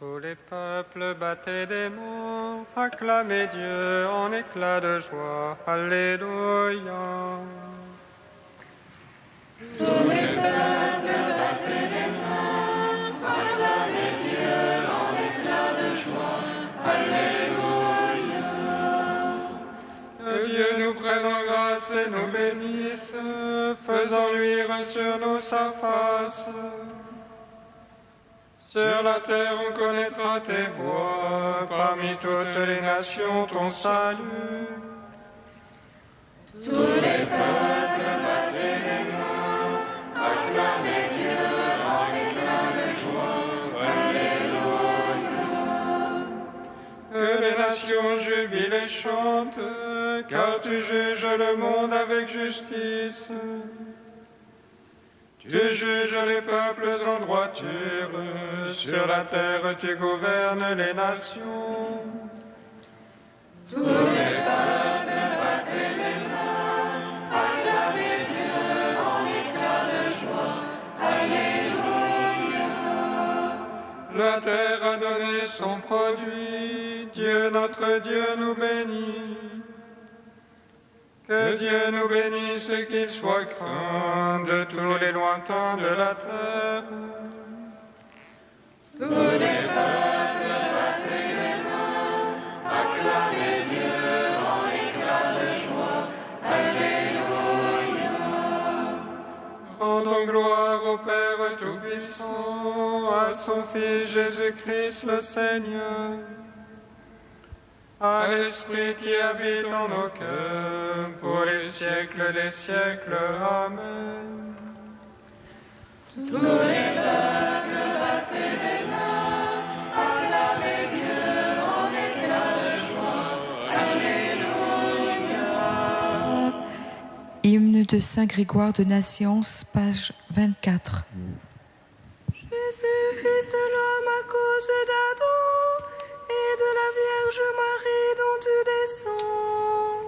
Tous les peuples battaient des mains, acclamaient Dieu en éclats de joie. Alléluia. Tous les peuples battaient des mains, acclamaient Dieu en éclats de joie. Alléluia. Que Dieu nous prenne en grâce et nous bénisse, faisant luire sur nous sa face. Sur la terre on connaîtra tes voies, parmi toutes les nations ton salut. Tous les peuples battaient les mains, acclamaient Dieu en éclats de joie. Alléluia. Que les nations jubilent et chantent, car tu juges le monde avec justice. Tu juges les peuples en droiture, sur la terre tu gouvernes les nations. Tous les peuples battaient les mains, acclamaient Dieu en éclats de joie. Alléluia. La terre a donné son produit, Dieu notre Dieu nous bénit. Que Dieu nous bénisse et qu'il soit craint de tous les lointains de la terre. Tous les peuples battaient les mains, acclamaient Dieu en éclats de joie. Alléluia. Rendons gloire au Père Tout-Puissant, à son Fils Jésus-Christ le Seigneur, à l'Esprit qui habite en nos cœurs, pour les siècles des siècles. Amen. Tous les peuples battaient les mains, acclamaient Dieu en éclats de joie. Alléluia. Hymne de Saint Grégoire de Nazianze, page 24. Jésus-Christ, l'homme à cause d'Adam et de la Vierge Marie dont tu descends.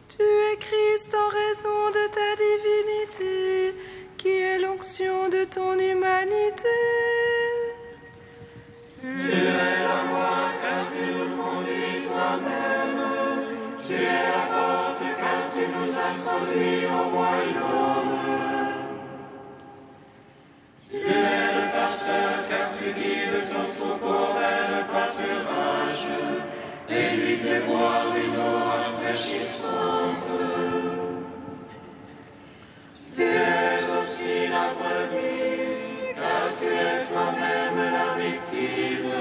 Tu es Christ en raison de ta divinité, qui est l'onction de ton humanité. Tu es la voie car tu nous conduis toi-même. Tu es la porte car tu nous introduis au royaume. Tu es le pasteur car tu guides ton troupeau vers le pâturage et lui fais boire une eau rafraîchissante. Tu es aussi la brebis car tu es toi-même la victime.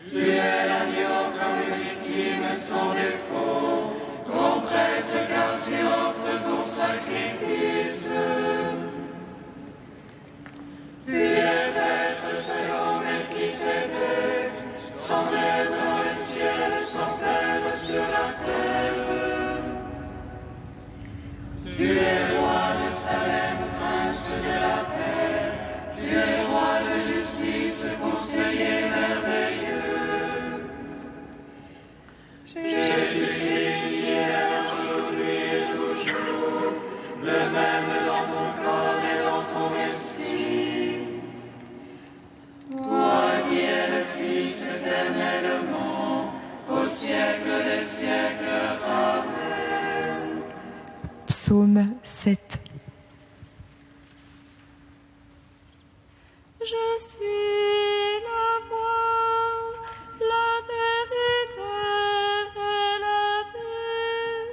Tu es l'agneau comme victime sans défaut, grand prêtre car tu offres ton sacrifice. Tu es prêtre selon Melchisédek, sans mère dans le ciel, sans père sur la terre. Tu es roi de Salem, prince de la paix. Tu es roi de justice, conseiller merveilleux. Jésus-Christ, hier, aujourd'hui et toujours, le même dans ton corps et dans ton esprit. Toi qui es le Fils éternellement, au siècle des siècles. Amen. Psaume 7. Je suis la voie, la vérité et la vie,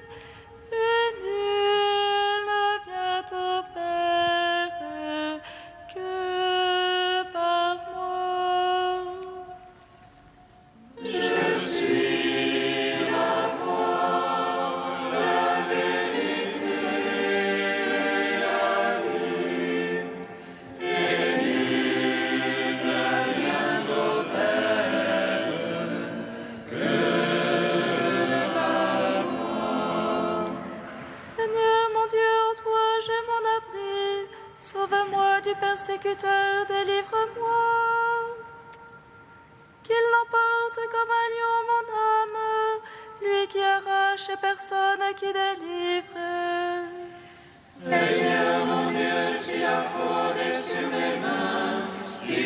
et nul ne vient au Père que par moi. Je suis la voie, la vérité et la vie, et nul ne vient au Père que par moi. Seigneur mon Dieu, en toi j'ai mon abri. Sauve-moi du persécuteur, délivre-moi. Qu'il l'emporte comme un lion mon âme, lui qui arrache et personne qui délivre. Seigneur mon Dieu, si la faute est sur mes mains, si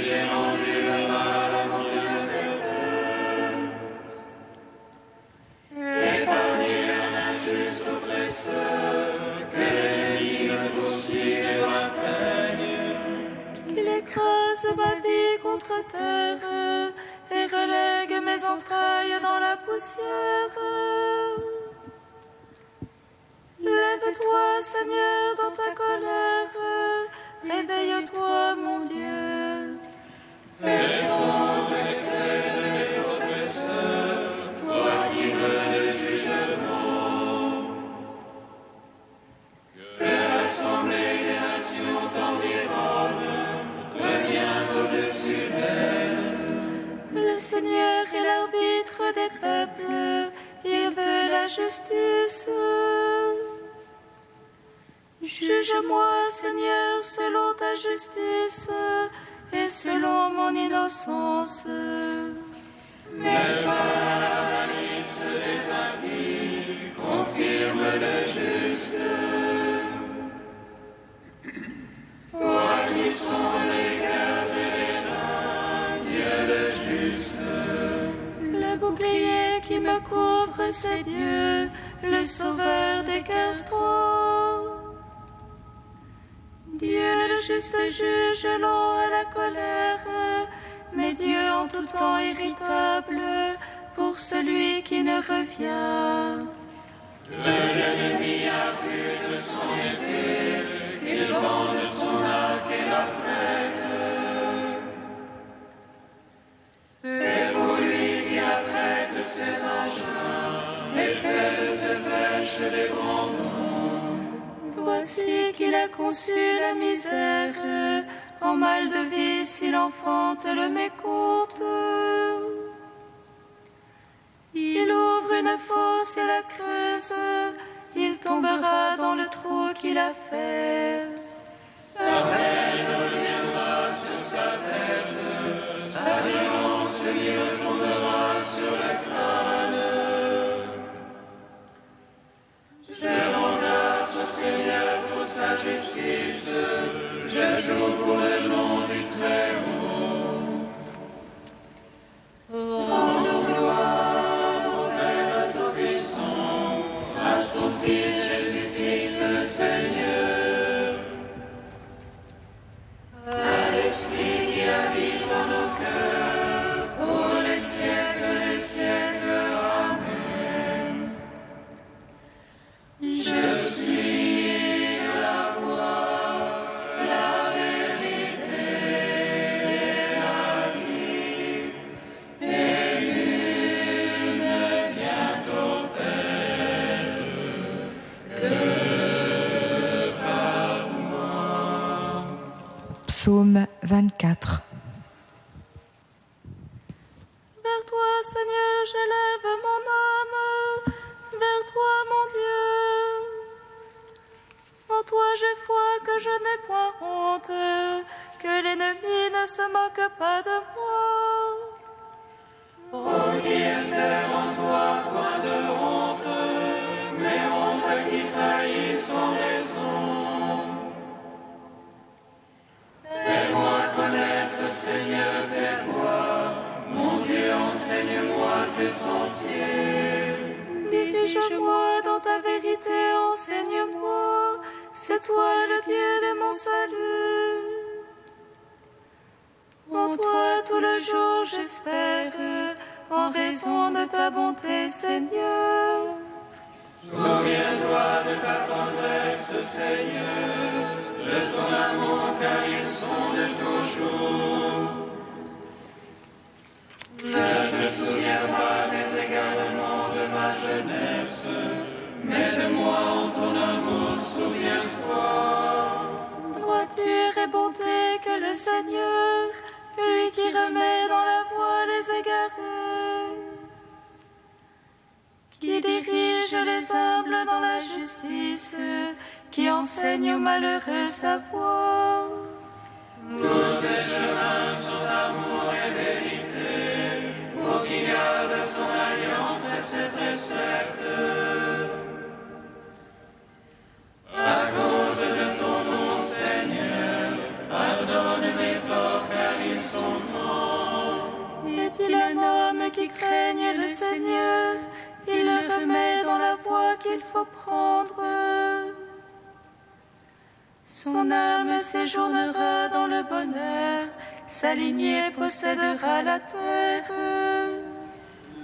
de terre et relègue mes entrailles dans la poussière. Lève-toi, Seigneur, dans ta colère, réveille-toi, mon Dieu. Fais fonds excès de mes oppresseurs, toi qui veux le jugement. Que l'assemblée des nations t'environne, reviens au-dessus d'elle. Le Seigneur est l'arbitre des peuples, il veut la justice. Juge-moi, Seigneur, selon ta justice et selon mon innocence. Mets fin à la malice des impies, confirme le juste. Toi qui sondes les cœurs et les reins, Dieu le juste. Le bouclier qui me couvre, c'est Dieu, le sauveur des cœurs droits. Dieu le juste juge lent à la colère, mais Dieu en tout temps irritable pour celui qui ne revient. L'ennemi affûte son épée, il bande son arc et l'apprête. C'est pour lui qui apprête ses engins et fait de ses flèches des grands noms. Voici qu'il a conçu la misère, en mal de vie s'il enfante le mécompte. Il ouvre une fosse et la creuse, il tombera dans le trou qu'il a fait. Sa peine reviendra sur sa tête, sa violence lui retournera sur le crâne. Je rends grâce au Seigneur pour sa justice, je joue pour le nom du Très-Haut. Rendons gloire au Père Tout-Puissant, à son Fils Jésus-Christ le Seigneur, à l'Esprit qui habite en nos cœurs, pour les siècles des siècles. Amen. Je suis la voie, la vérité et la vie, et nul ne vient au Père que par moi. Psaume 24. Vers toi, Seigneur, j'élève mon âme, vers toi, mon Dieu. En toi j'ai foi que je n'ai point honte, que l'ennemi ne se moque pas de moi. Oh, qui espère en toi, point de honte, mais honte qui trahit sans raison. Fais-moi connaître, Seigneur, tes voies, mon Dieu, enseigne-moi tes sentiers. Dirige-moi dans ta vérité, enseigne-moi, c'est toi le Dieu de mon salut. En toi tout le jour j'espère, en raison de ta bonté, Seigneur. Souviens-toi de ta tendresse, Seigneur, de ton amour, car ils sont de toujours. Ne te souviens pas des égarements de ma jeunesse, mais de moi en ton amour, souviens-toi. Droiture et bonté que le Seigneur, lui qui remet dans la voie les égarés, qui dirige les humbles dans la justice, qui enseigne aux malheureux sa voie. Tous ses chemins sont amour et vérité, pour qu'il garde son alliance et ses préceptes. À cause de ton nom, Seigneur, pardonne mes torts, car ils sont grands. Est-il un homme qui craigne le Seigneur? Il le remet dans la voie qu'il faut prendre. Son âme séjournera dans le bonheur, sa lignée possédera la terre.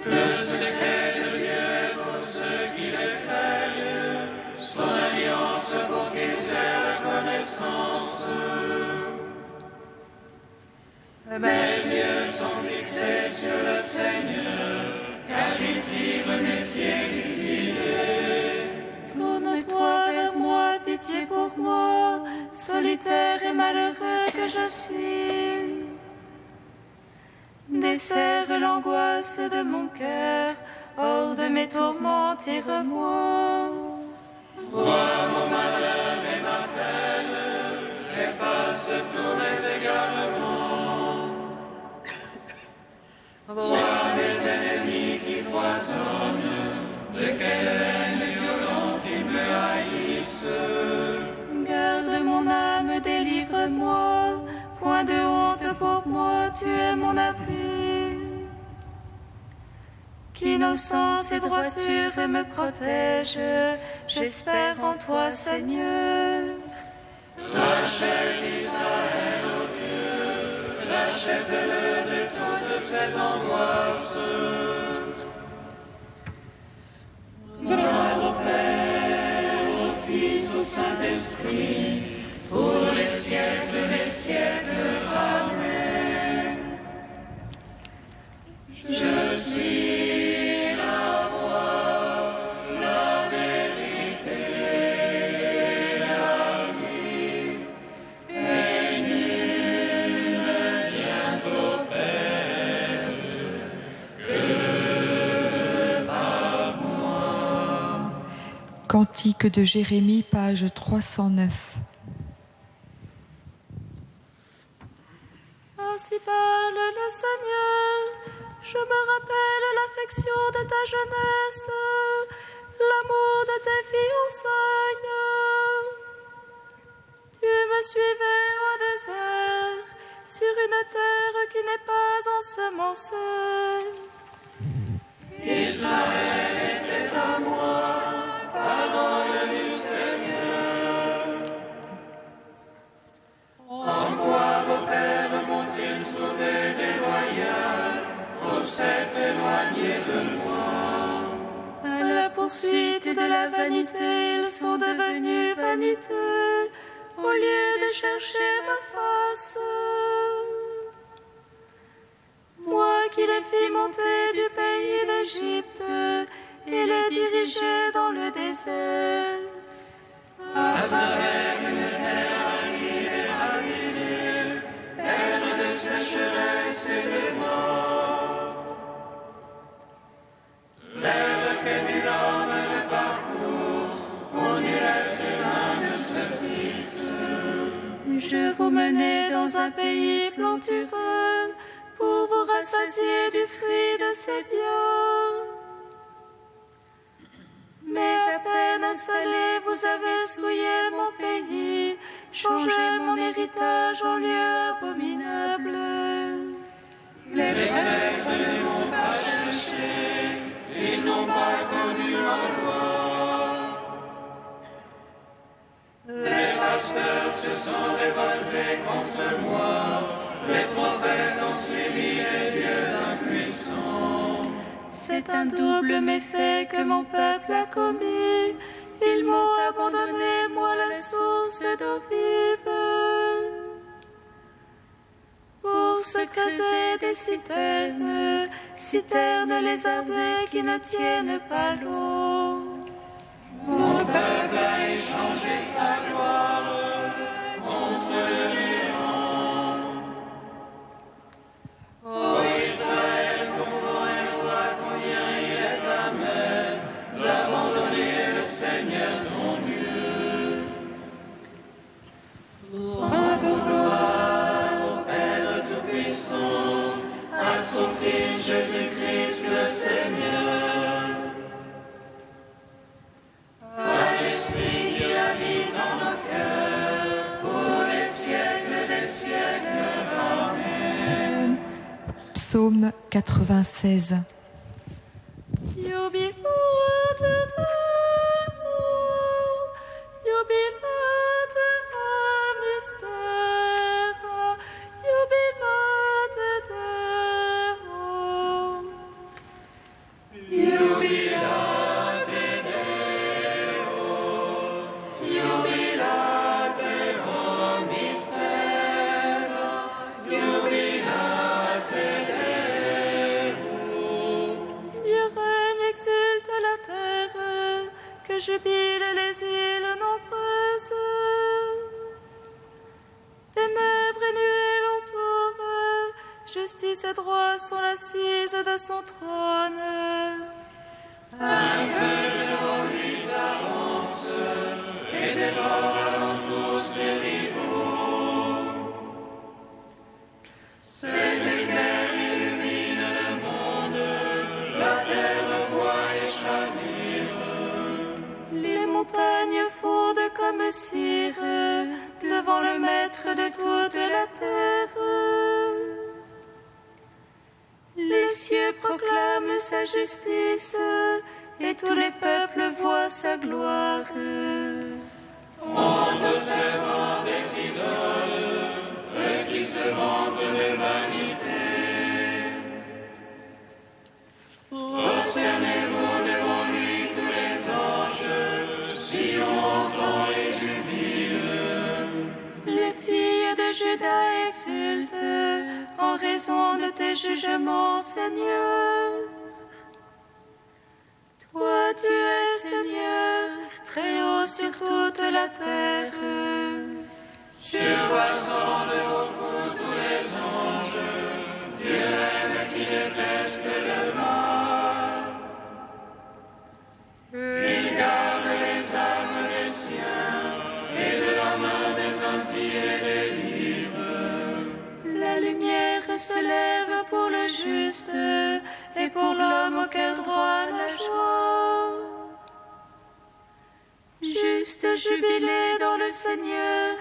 Le secret de Dieu est pour ceux qui le craignent, son alliance pour qu'ils aient la connaissance. Mes yeux sont fixés sur le Seigneur, car il tire mes pieds du filet. Tourne-toi vers moi, pitié pour moi, solitaire et malheureux que je suis. Desserre l'angoisse de mon cœur, hors de mes tourments, tire-moi. Vois mon malheur et ma peine, efface tous mes égarements. Vois mes ennemis qui foisonnent, de quelle haine violente ils me haïssent. Garde mon âme, délivre-moi, point de honte pour moi, tu es mon appui. Qu'innocence et droiture me protègent, j'espère en toi, Seigneur. Rachète Israël, ô Dieu, rachète-le de toutes ses angoisses. Gloire au Père, au Fils, au Saint-Esprit, pour les siècles des siècles. Amen. Je suis la voie, la vérité, la vie, et nul ne vient au Père que par moi. Cantique de Jérémie, page 309. Ainsi parle le Seigneur, je me rappelle l'affection de ta jeunesse, l'amour de tes fiançailles. Tu me suivais au désert, sur une terre qui n'est pas ensemencée. Israël était à moi, parole du Seigneur. En quoi vos pères m'ont-ils trouvé déloyal, pour s'être éloignés de moi? À la poursuite de la vanité, ils sont devenus vanité, au lieu de chercher ma face. Moi qui les fis monter du pays d'Égypte et les dirigeais dans le désert. À travers une terre aride et ravinée, terre de sécheresse et de mort. Terre que nul homme ne parcourt, où nul être humain ne se fixe. Je vous menais dans un pays plantureux pour vous rassasier du fruit de ses biens. Mais à peine installé, vous avez souillé mon pays, changé mon héritage en lieu abominable. Les prêtres ne m'ont pas cherché, ils n'ont pas connu ma loi. Les pasteurs se sont révoltés contre moi, les prophètes ont suivi les dieux impuissants. C'est un double méfait que mon peuple a commis. Ils m'ont abandonné, moi la source d'eau vive. Pour se creuser des citernes, citernes lézardées qui ne tiennent pas l'eau. Mon peuple a échangé sa gloire contre le néant. Ô Israël, comprends et vois combien il est amer d'abandonner le Seigneur ton Dieu. Rends gloire au Père Tout-Puissant, à son Fils Jésus-Christ le Seigneur. À l'Esprit qui habite en nos cœurs, pour les siècles des siècles. Amen. Psaume 96. Jubilat jubilat mystère, jubilat Que jubilent les îles nombreuses. Ténèbres et nuées l'entourent, justice et droit sont l'assise de son trône. Un feu devant lui s'avance et dévore alentour ses rivaux. Ses éclairs illuminent le monde, la terre voit et chavire. Les montagnes fondent comme cire devant le maître de toute la terre. Les cieux proclament sa justice et tous les peuples voient sa gloire. Honte aux servants des idoles, eux qui se vantent de vanité. Prosternez-vous devant lui tous les anges, Sion entend et jubile. Les filles de Juda exultent en raison de tes jugements, Seigneur. Toi, tu es Seigneur, très haut sur toute la terre. Surpassant de beaucoup tous les anges, Dieu aime qui déteste le mal. Il garde les âmes des siens et de la main des impies les délivre. La lumière se lève pour le juste et pour l'homme au cœur droit la joie. Juste jubilé dans le Seigneur,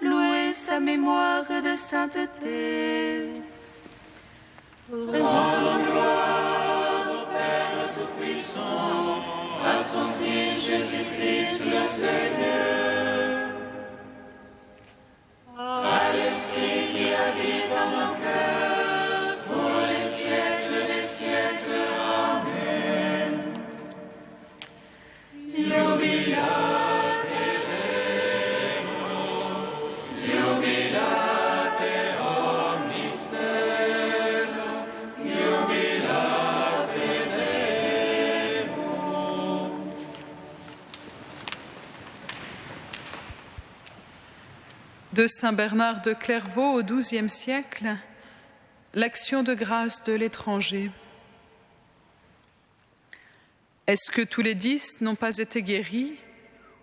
louez sa mémoire de sainteté. Rendons gloire au Père Tout-Puissant, à son Fils Jésus-Christ le Seigneur, à l'Esprit qui habite en nos cœurs, pour les siècles des siècles. Amen. Jubilate Deo, jubilate omnis terra, jubilate Deo. De saint Bernard de Clairvaux au XIIe siècle, l'action de grâce de l'étranger. Est-ce que tous les 10 n'ont pas été guéris?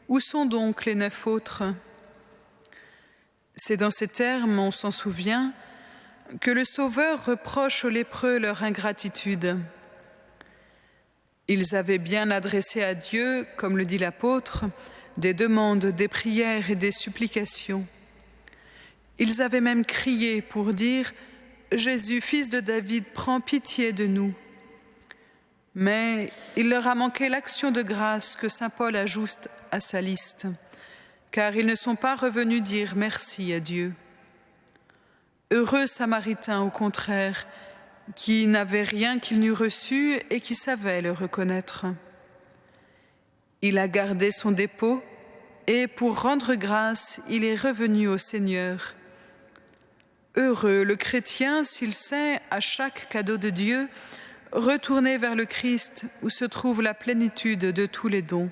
Où sont donc les 9 autres? C'est dans ces termes, on s'en souvient, que le Sauveur reproche aux lépreux leur ingratitude. Ils avaient bien adressé à Dieu, comme le dit l'apôtre, des demandes, des prières et des supplications. Ils avaient même crié pour dire « Jésus, fils de David, prends pitié de nous ». Mais il leur a manqué l'action de grâce que saint Paul ajoute à sa liste, car ils ne sont pas revenus dire merci à Dieu. Heureux Samaritains, au contraire, qui n'avaient rien qu'il n'eût reçu et qui savaient le reconnaître. Il a gardé son dépôt et pour rendre grâce, il est revenu au Seigneur. Heureux le chrétien s'il sait, à chaque cadeau de Dieu, retourner vers le Christ où se trouve la plénitude de tous les dons.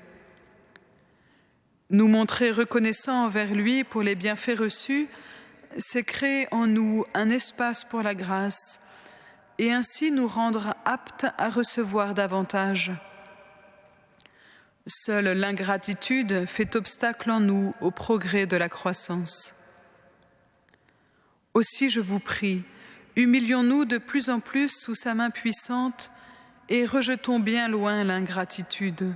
Nous montrer reconnaissants envers lui pour les bienfaits reçus, c'est créer en nous un espace pour la grâce et ainsi nous rendre aptes à recevoir davantage. Seule l'ingratitude fait obstacle en nous au progrès de la croissance. Aussi, je vous prie, humilions-nous de plus en plus sous sa main puissante et rejetons bien loin l'ingratitude.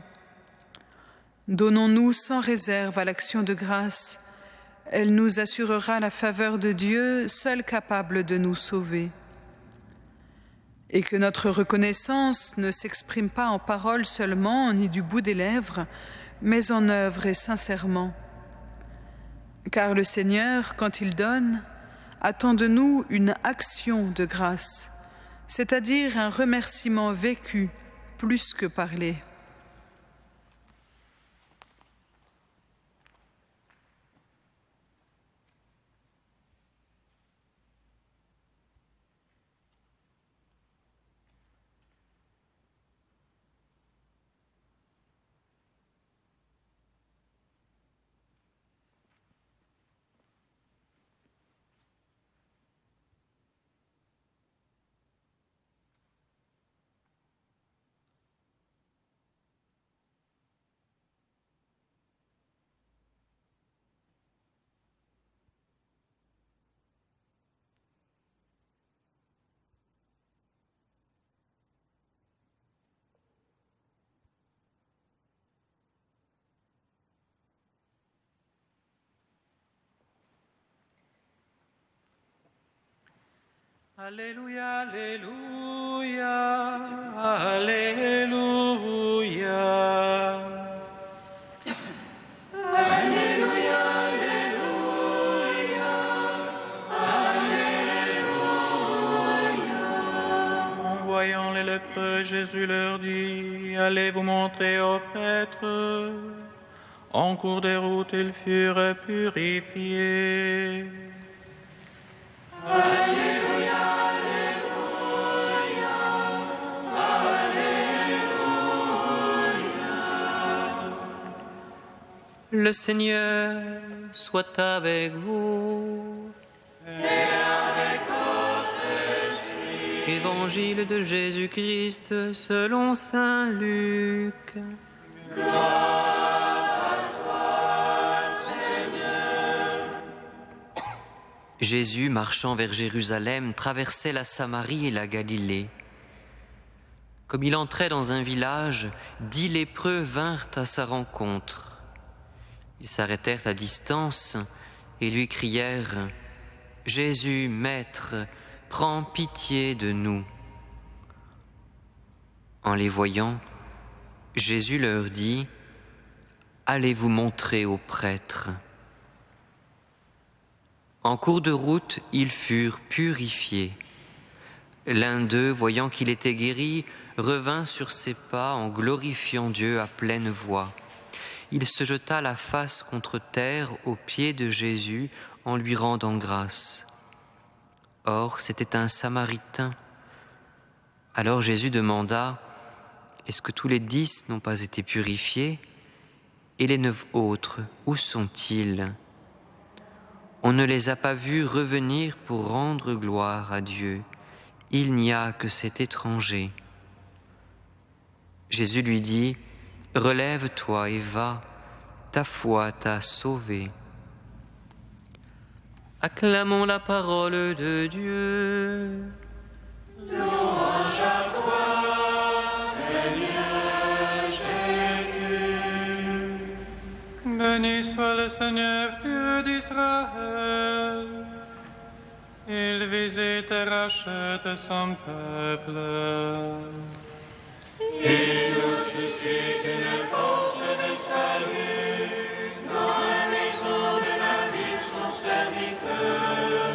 Donnons-nous sans réserve à l'action de grâce. Elle nous assurera la faveur de Dieu, seul capable de nous sauver. Et que notre reconnaissance ne s'exprime pas en paroles seulement, ni du bout des lèvres, mais en œuvre et sincèrement. Car le Seigneur, quand il donne, attend de nous une action de grâce, c'est-à-dire un remerciement vécu, plus que parler. Alléluia, Alléluia, Alléluia. Alléluia, Alléluia, Alléluia. En voyant les lépreux, Jésus leur dit, allez vous montrer aux prêtres. En cours de route, ils furent purifiés. Alléluia, Alléluia, Alléluia. Le Seigneur soit avec vous. Et avec votre esprit. Évangile de Jésus-Christ selon saint Luc. Gloire à toi, Seigneur. Jésus, marchant vers Jérusalem, traversait la Samarie et la Galilée. Comme il entrait dans un village, 10 lépreux vinrent à sa rencontre. Ils s'arrêtèrent à distance et lui crièrent « Jésus, Maître, prends pitié de nous !» En les voyant, Jésus leur dit « Allez vous montrer aux prêtres !» En cours de route, ils furent purifiés. L'un d'eux, voyant qu'il était guéri, revint sur ses pas en glorifiant Dieu à pleine voix. Il se jeta la face contre terre aux pieds de Jésus en lui rendant grâce. Or, c'était un Samaritain. Alors Jésus demanda « Est-ce que tous les 10 n'ont pas été purifiés? Et les 9 autres, où sont-ils ? On ne les a pas vus revenir pour rendre gloire à Dieu. Il n'y a que cet étranger. » Jésus lui dit « Relève-toi et va, ta foi t'a sauvé. » Acclamons la parole de Dieu. Louange à toi, Seigneur Jésus. Béni soit le Seigneur Dieu d'Israël. Il visite et rachète son peuple. Il nous suscite une force de salut dans la maison de David, son serviteur.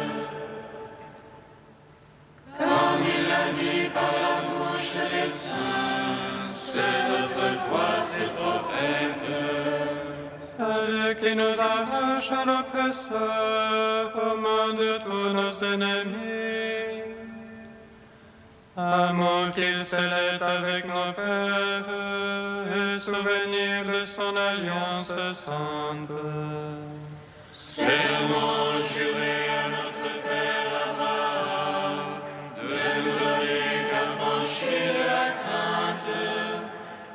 Comme il l'a dit par la bouche des saints, c'est autrefois ses prophètes. Celui qui nous arrache à l'oppresseur, aux mains de tous nos ennemis. Amour qu'il scellait avec nos pères, et souvenir de son alliance sainte. Serment juré à notre Père Abraham, de nous donner qu'affranchir de la crainte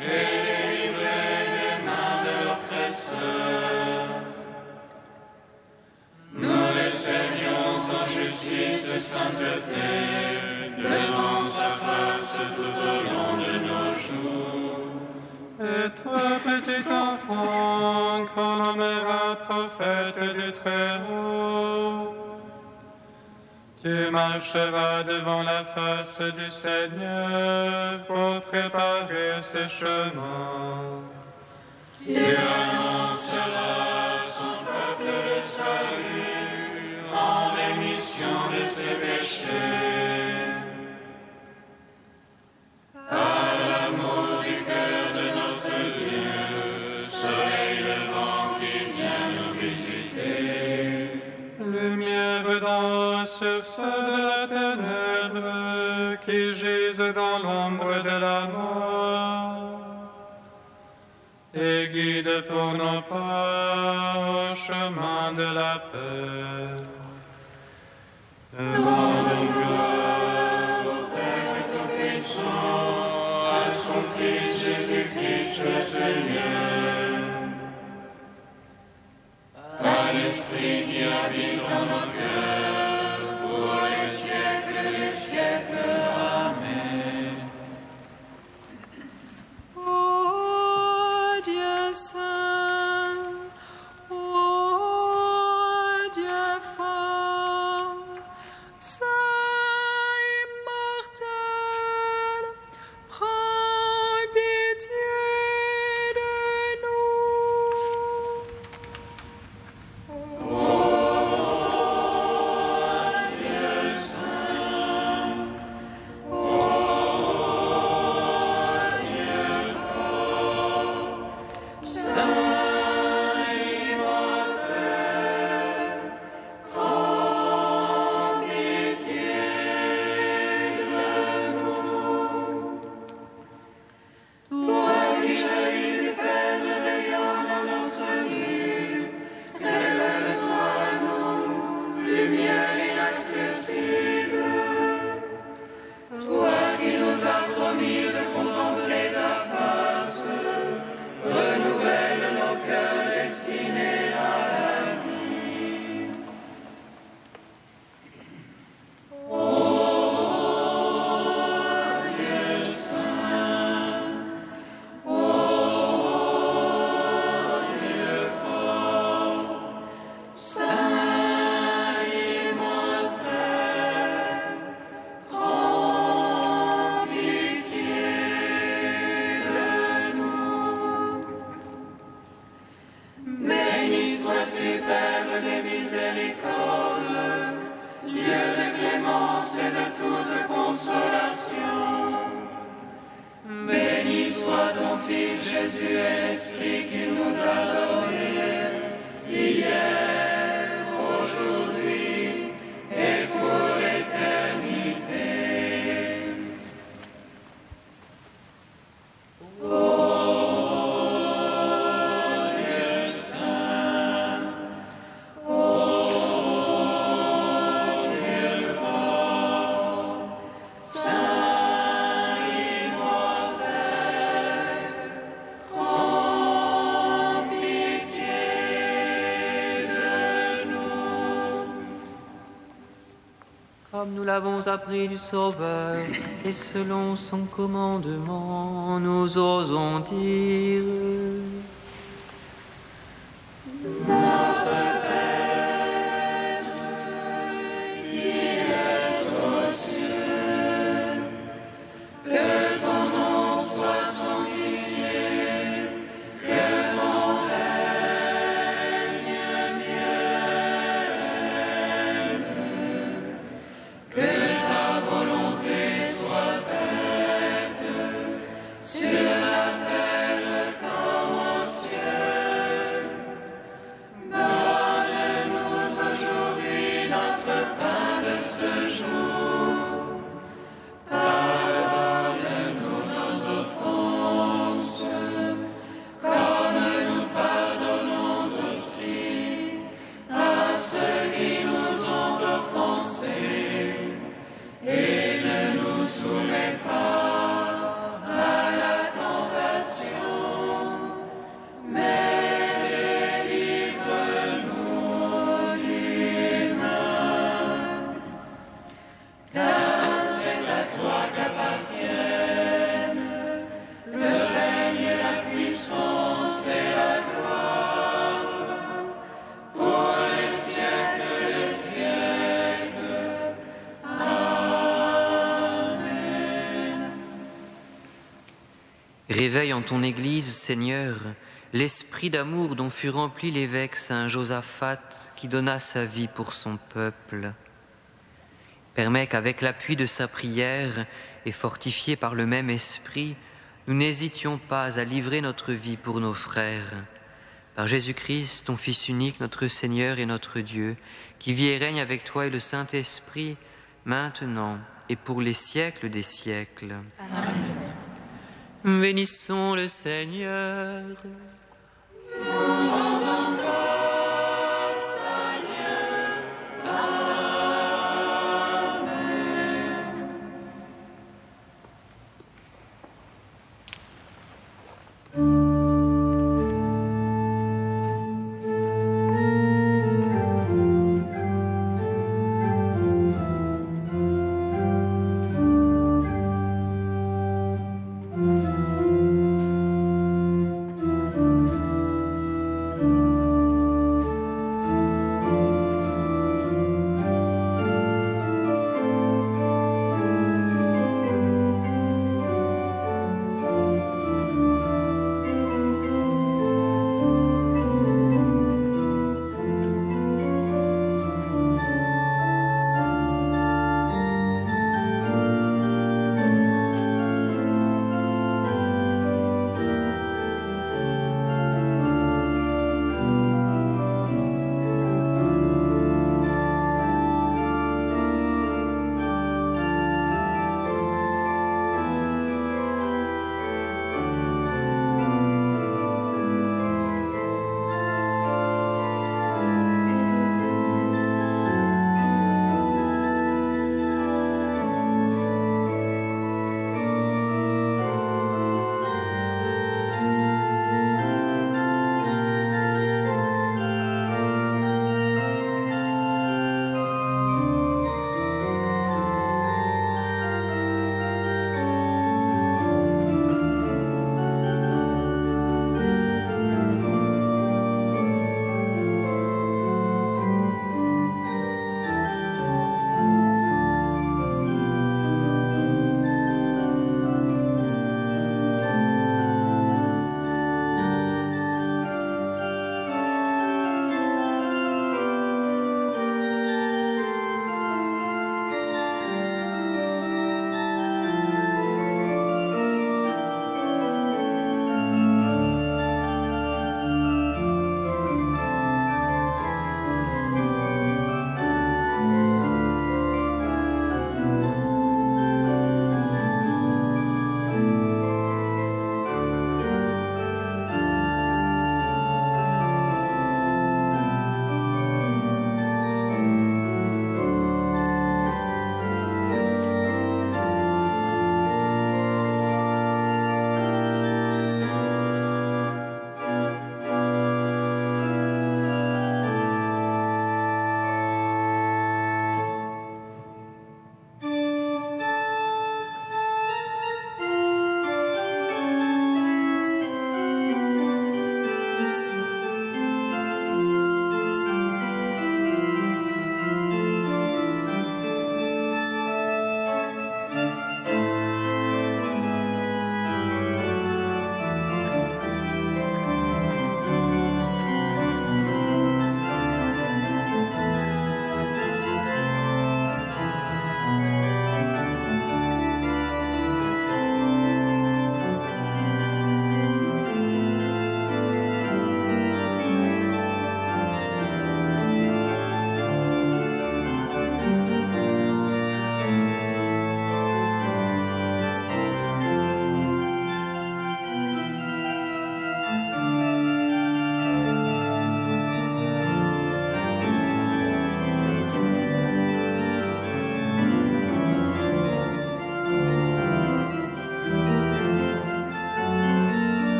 et délivrer des mains de l'oppresseur. Nous les servions en justice et sainteté, devant sa face tout au long de nos jours. Et toi, petit enfant, qu'on nommera prophète du Très-Haut, tu marcheras devant la face du Seigneur pour préparer ses chemins. Tu annonceras son peuple le salut en rémission de ses péchés. Par l'amour sur ceux de la ténèbre qui gisent dans l'ombre de la mort. Et guide pour nos pas au chemin de la paix. Rendons gloire au Père Tout-Puissant, à son Fils Jésus-Christ le Seigneur, à l'Esprit qui habite en nos cœurs, pour les siècles des siècles. Amen. Ô Dieu saint, ô Dieu fort, saint immortel, prends pitié de nous. Comme nous l'avons appris du Sauveur, et selon son commandement, nous osons dire: Notre Père, qui es aux cieux, que ton nom soit sanctifié, que ton règne vienne, que ta volonté soit faite sur la terre comme au ciel. Donne-nous aujourd'hui notre pain de ce jour. Pardonne-nous nos offenses, comme nous pardonnons aussi à ceux qui nous ont offensés. Et ne nous soumets pas à la tentation, mais délivre-nous du mal. Car c'est à toi qu'appartiennent le règne, la puissance et la gloire pour les siècles des siècles. Réveille en ton Église, Seigneur, l'esprit d'amour dont fut rempli l'évêque Saint Josaphat, qui donna sa vie pour son peuple. Permets qu'avec l'appui de sa prière et fortifiés par le même esprit, nous n'hésitions pas à livrer notre vie pour nos frères. Par Jésus-Christ, ton Fils unique, notre Seigneur et notre Dieu, qui vit et règne avec toi et le Saint-Esprit, maintenant et pour les siècles des siècles. Amen. Bénissons le Seigneur.